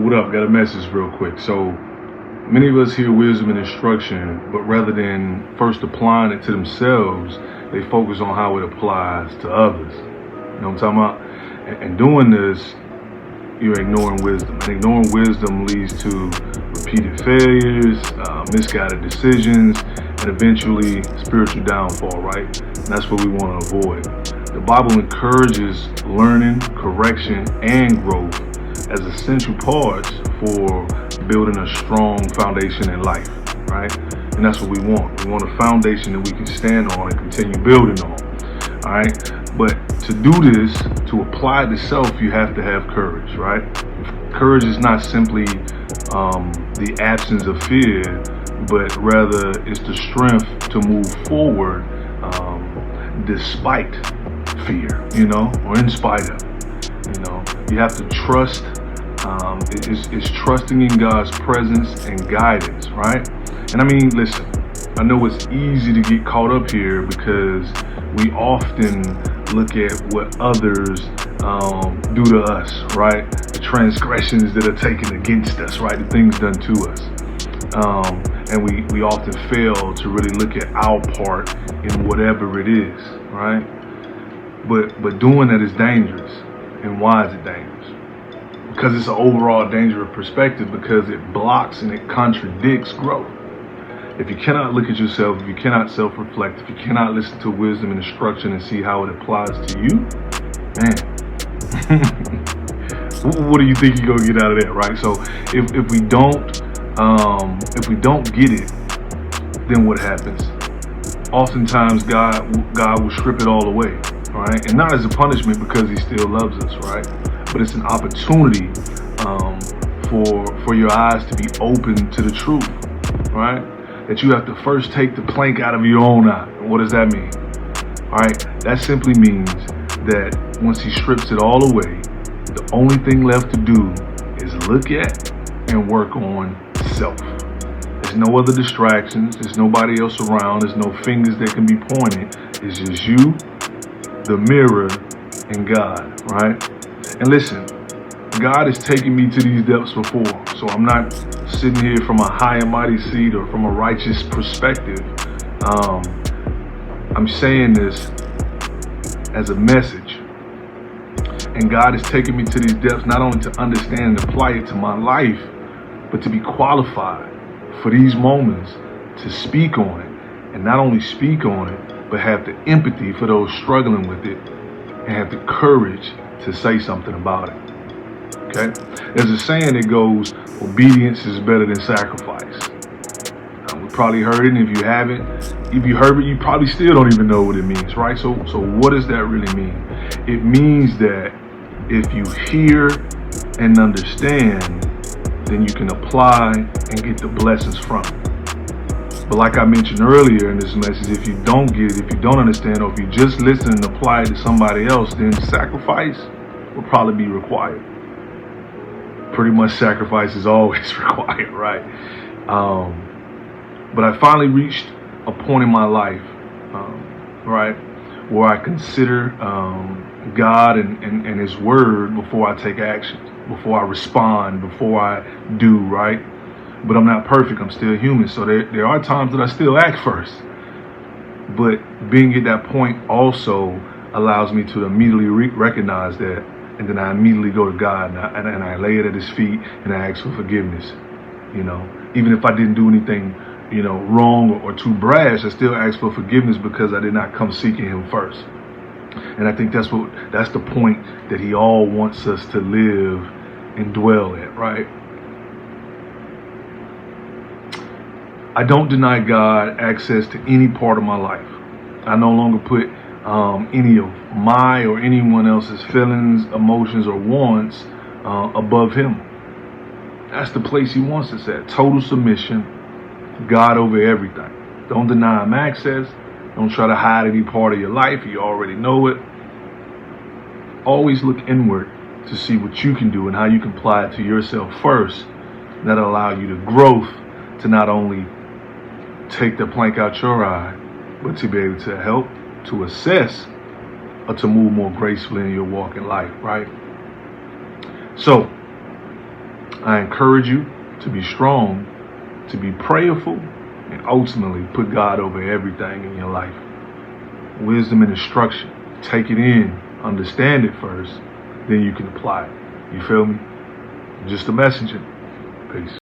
What up? Got a message real quick. So many of us hear wisdom and instruction, but rather than first applying it to themselves, they focus on how it applies to others. You know what I'm talking about? And doing this, you're ignoring wisdom. And ignoring wisdom leads to repeated failures, misguided decisions, and eventually spiritual downfall, right? And that's what we want to avoid. The Bible encourages learning, correction, and growth as essential parts for building a strong foundation in life, right? And that's what we want. We want a foundation that we can stand on and continue building on, all right? But to do this, to apply it to self, you have to have courage, right? Courage is not simply the absence of fear, but rather it's the strength to move forward despite fear, or in spite of. You have to trust. It's trusting in God's presence and guidance, right? And I mean, listen, I know it's easy to get caught up here because we often look at what others do to us, right? The transgressions that are taken against us, right? The things done to us. And we often fail to really look at our part in whatever it is, right? But doing that is dangerous. And why is it dangerous? Because it's an overall dangerous perspective, because it blocks and it contradicts growth. If you cannot look at yourself, if you cannot self-reflect, if you cannot listen to wisdom and instruction and see how it applies to you, man, what do you think you're gonna get out of that, right? So if we don't get it, then what happens? Oftentimes God will strip it all away, right? And not as a punishment, because He still loves us, right? But it's an opportunity for your eyes to be open to the truth, right? That you have to first take the plank out of your own eye. And what does that mean? All right, that simply means that once He strips it all away, the only thing left to do is look at and work on self. There's no other distractions. There's nobody else around. There's no fingers that can be pointed. It's just you, the mirror, and God, right? And listen, God has taken me to these depths before, so I'm not sitting here from a high and mighty seat or from a righteous perspective. I'm saying this as a message. And God has taken me to these depths not only to understand and apply it to my life, but to be qualified for these moments to speak on it. And not only speak on it, but have the empathy for those struggling with it and have the courage to say something about it. Okay? There's a saying that goes, obedience is better than sacrifice. We probably heard it, and if you haven't, if you heard it, you probably still don't even know what it means, right? So what does that really mean? It means that if you hear and understand, then you can apply and get the blessings from it. But like I mentioned earlier in this message, if you don't get it, if you don't understand, or if you just listen and apply it to somebody else, then sacrifice will probably be required. Pretty much sacrifice is always required, right? But I finally reached a point in my life, right, where I consider God and His Word before I take action, before I respond, before I do, right? But I'm not perfect. I'm still human. So there are times that I still act first. But being at that point also allows me to immediately recognize that. And then I immediately go to God and I lay it at His feet and I ask for forgiveness. Even if I didn't do anything, wrong or too brash, I still ask for forgiveness because I did not come seeking Him first. And I think that's the point that He all wants us to live and dwell at, right? I don't deny God access to any part of my life. I no longer put any of my or anyone else's feelings, emotions, or wants above Him. That's the place He wants us at. Total submission, God over everything. Don't deny Him access. Don't try to hide any part of your life. You already know it. Always look inward to see what you can do and how you can apply it to yourself first. That'll allow you to growth to not only take the plank out your eye, but to be able to help to assess or to move more gracefully in your walk in life, right? So I encourage you to be strong, to be prayerful, and ultimately put God over everything in your life. Wisdom and instruction. Take it in, understand it first, then you can apply it. You feel me? Just a messenger. Peace.